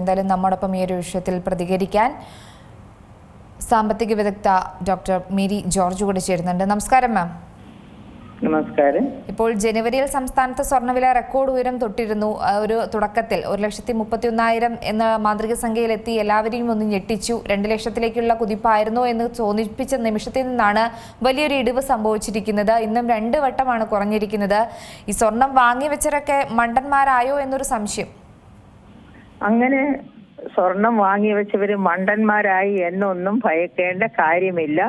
എന്തായാലും നമ്മോടൊപ്പം ഈ ഒരു വിഷയത്തിൽ പ്രതികരിക്കാൻ സാമ്പത്തിക വിദഗ്ധ ഡോക്ടർ മേരി ജോർജ് കൂടി ചേരുന്നുണ്ട്. നമസ്കാരം മാം. നമസ്കാരം. ഇപ്പോൾ ജനുവരിയിൽ സംസ്ഥാനത്ത് സ്വർണ്ണവില റെക്കോർഡ് ഉയരം തൊട്ടിരുന്നു. ഒരു തുടക്കത്തിൽ 1,31,000 എന്ന മാന്ത്രിക സംഖ്യയിലെത്തി എല്ലാവരെയും ഒന്ന് ഞെട്ടിച്ചു. 2 ലക്ഷത്തിലേക്കുള്ള കുതിപ്പായിരുന്നോ എന്ന് തോന്നിപ്പിച്ച നിമിഷത്തിൽ നിന്നാണ് വലിയൊരു ഇടിവ് സംഭവിച്ചിരിക്കുന്നത്. ഇന്നും 2 വട്ടമാണ് കുറഞ്ഞിരിക്കുന്നത്. ഈ സ്വർണം വാങ്ങി വെച്ചവരൊക്കെ മണ്ടന്മാരായോ എന്നൊരു സംശയം. അങ്ങനെ സ്വർണം വാങ്ങി വെച്ചവര് മണ്ടന്മാരായി എന്നൊന്നും ഭയക്കേണ്ട കാര്യമില്ല.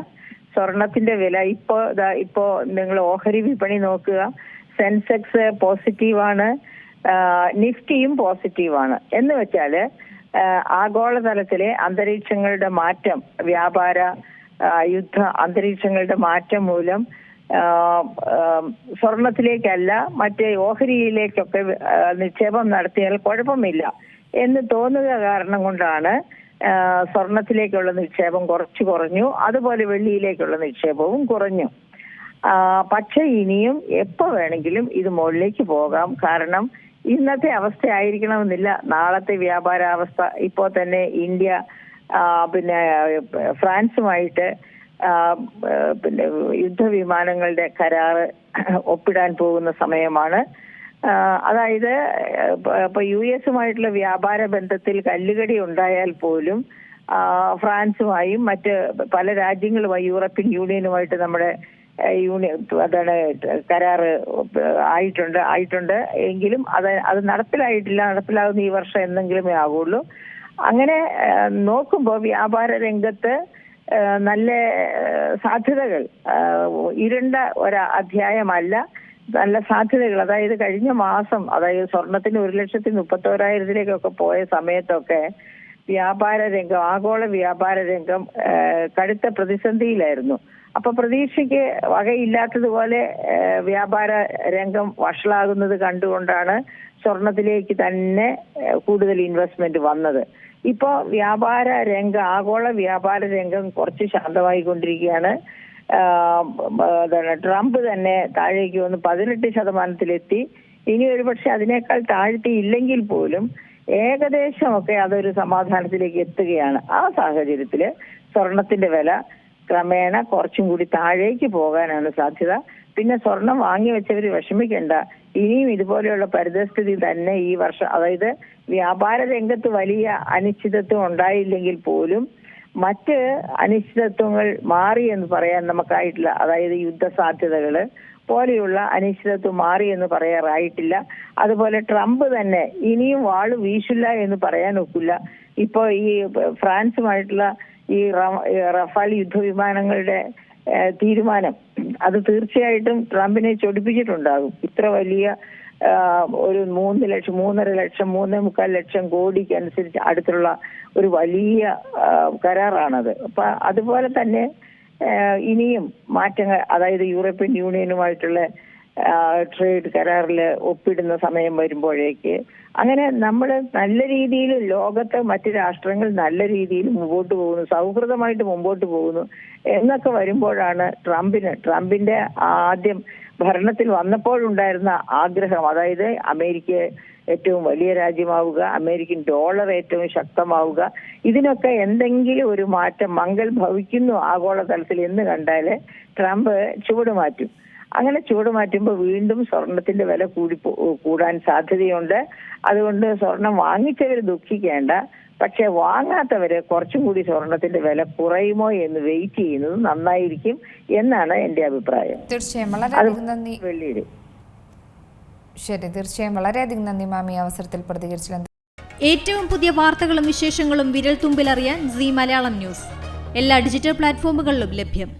സ്വർണത്തിന്റെ വില ഇപ്പോ നിങ്ങൾ ഓഹരി വിപണി നോക്കുക. സെൻസെക്സ് പോസിറ്റീവാണ്, നിഫ്റ്റിയും പോസിറ്റീവാണ്. എന്ന് വെച്ചാല് ആഗോളതലത്തിലെ അന്തരീക്ഷങ്ങളുടെ മാറ്റം, വ്യാപാര യുദ്ധ അന്തരീക്ഷങ്ങളുടെ മാറ്റം മൂലം സ്വർണത്തിലേക്കല്ല മറ്റേ ഓഹരിയിലേക്കൊക്കെ നിക്ഷേപം നടത്തിയാൽ കുഴപ്പമില്ല എന്ന് തോന്നുക കാരണം കൊണ്ടാണ് സ്വർണത്തിലേക്കുള്ള നിക്ഷേപം കുറഞ്ഞു. അതുപോലെ വെള്ളിയിലേക്കുള്ള നിക്ഷേപവും കുറഞ്ഞു. പക്ഷെ ഇനിയും എപ്പോ വേണമെങ്കിലും ഇത് മുകളിലേക്ക് പോകാം. കാരണം ഇന്നത്തെ അവസ്ഥ ആയിരിക്കണമെന്നില്ല നാളത്തെ വ്യാപാരാവസ്ഥ. ഇപ്പോൾ തന്നെ ഇന്ത്യ ഫ്രാൻസുമായിട്ട് യുദ്ധവിമാനങ്ങളുടെ കരാറ് ഒപ്പിടാൻ പോകുന്ന സമയമാണ്. അതായത് ഇപ്പൊ US-ഉമായിട്ടുള്ള വ്യാപാര ബന്ധത്തിൽ കല്ലുകടി ഉണ്ടായാൽ പോലും ഫ്രാൻസുമായും മറ്റ് പല രാജ്യങ്ങളുമായി യൂറോപ്യൻ യൂണിയനുമായിട്ട് നമ്മുടെ കരാറ് ആയിട്ടുണ്ട് എങ്കിലും അത് നടപ്പിലാകുന്ന ഈ വർഷം എന്തെങ്കിലുമേ ആകുള്ളൂ. അങ്ങനെ നോക്കുമ്പോൾ വ്യാപാര രംഗത്ത് നല്ല സാധ്യതകൾ, ഇരുണ്ട ഒരു അധ്യായമല്ല, നല്ല സാധ്യതകൾ. അതായത് കഴിഞ്ഞ മാസം, അതായത് സ്വർണത്തിന് 1,31,000 പോയ സമയത്തൊക്കെ ആഗോള വ്യാപാര രംഗം കടുത്ത പ്രതിസന്ധിയിലായിരുന്നു. അപ്പൊ പ്രതീക്ഷയ്ക്ക് വകയില്ലാത്തതുപോലെ വ്യാപാര രംഗം വഷളാകുന്നത് കണ്ടുകൊണ്ടാണ് സ്വർണത്തിലേക്ക് തന്നെ കൂടുതൽ ഇൻവെസ്റ്റ്മെന്റ് വന്നത്. ഇപ്പോ ആഗോള വ്യാപാര രംഗം കുറച്ച് ശാന്തമായിക്കൊണ്ടിരിക്കുകയാണ്. ട്രംപ് തന്നെ താഴേക്ക് വന്ന് 18% ഇനി ഒരുപക്ഷെ അതിനേക്കാൾ താഴ്ത്തിയില്ലെങ്കിൽ പോലും ഏകദേശമൊക്കെ അതൊരു സമാധാനത്തിലേക്ക് എത്തുകയാണ്. ആ സാഹചര്യത്തില് സ്വർണത്തിന്റെ വില ക്രമേണ കുറച്ചും കൂടി താഴേക്ക് പോകാനാണ് സാധ്യത. പിന്നെ സ്വർണം വാങ്ങി വെച്ചവര് വിഷമിക്കേണ്ട. ഇനിയും ഇതുപോലെയുള്ള പരിതസ്ഥിതി തന്നെ ഈ വർഷം, അതായത് വ്യാപാര രംഗത്ത് വലിയ അനിശ്ചിതത്വം ഉണ്ടായില്ലെങ്കിൽ പോലും മറ്റ് അനിശ്ചിതത്വങ്ങൾ മാറി എന്ന് പറയാൻ നമുക്കായിട്ടില്ല. അതായത് യുദ്ധസാധ്യതകള് പോലെയുള്ള അനിശ്ചിതത്വം മാറി എന്ന് പറയാറായിട്ടില്ല. അതുപോലെ ട്രംപ് തന്നെ ഇനിയും വാള് വീശില്ല എന്ന് പറയാൻ ഒക്കില്ല. ഇപ്പൊ ഈ ഫ്രാൻസുമായിട്ടുള്ള ഈ റഫാൽ യുദ്ധവിമാനങ്ങളുടെ തീരുമാനം അത് തീർച്ചയായിട്ടും ട്രംപിനെ ചൊടിപ്പിച്ചിട്ടുണ്ടാകും. ഇത്ര വലിയ ഒരു 3.5 ലക്ഷം 3.25 ലക്ഷം കോടിക്ക് അനുസരിച്ച് അടുത്തുള്ള ഒരു വലിയ കരാറാണത്. അപ്പൊ അതുപോലെ തന്നെ ഇനിയും മാറ്റങ്ങൾ, അതായത് യൂറോപ്യൻ യൂണിയനുമായിട്ടുള്ള ട്രേഡ് കരാറിൽ ഒപ്പിടുന്ന സമയം വരുമ്പോഴേക്ക് അങ്ങനെ നമ്മൾ നല്ല രീതിയിൽ ലോകത്തെ മറ്റ് രാഷ്ട്രങ്ങൾ നല്ല രീതിയിൽ മുമ്പോട്ട് പോകുന്നു, സൗഹൃദമായിട്ട് മുമ്പോട്ട് പോകുന്നു എന്നൊക്കെ വരുമ്പോഴാണ് ട്രംപിന്റെ ആദ്യം ഭരണത്തിൽ വന്നപ്പോഴുണ്ടായിരുന്ന ആഗ്രഹം, അതായത് അമേരിക്ക ഏറ്റവും വലിയ രാജ്യമാവുക, അമേരിക്കൻ ഡോളർ ഏറ്റവും ശക്തമാവുക, ഇതിനൊക്കെ എന്തെങ്കിലും ഒരു മാറ്റം മംഗൾ ഭവിക്കുന്നു ആഗോളതലത്തിൽ എന്ന് കണ്ടാല് ട്രംപ് ചുവട് മാറ്റും. അങ്ങനെ ചുവട് മാറ്റുമ്പോൾ വീണ്ടും സ്വർണത്തിന്റെ വില കൂടാൻ സാധ്യതയുണ്ട്. അതുകൊണ്ട് സ്വർണം വാങ്ങിച്ചവര് ദുഃഖിക്കേണ്ട. പക്ഷെ വാങ്ങാത്തവര് കുറച്ചും കൂടി സ്വർണത്തിന്റെ വില കുറയുമോ എന്ന് വെയിറ്റ് ചെയ്യുന്നത് നന്നായിരിക്കും എന്നാണ് എന്റെ അഭിപ്രായം. തീർച്ചയായും വളരെയധികം നന്ദി. വെള്ളിയിൽ ശരി, തീർച്ചയായും വളരെയധികം നന്ദി മാം ഈ അവസരത്തിൽ പ്രതികരിച്ചത്. ഏറ്റവും പുതിയ വാർത്തകളും വിശേഷങ്ങളും വിരൽ തുമ്പിലറിയാൻ സീ മലയാളം ന്യൂസ് എല്ലാ ഡിജിറ്റൽ പ്ലാറ്റ്ഫോമുകളിലും ലഭ്യം.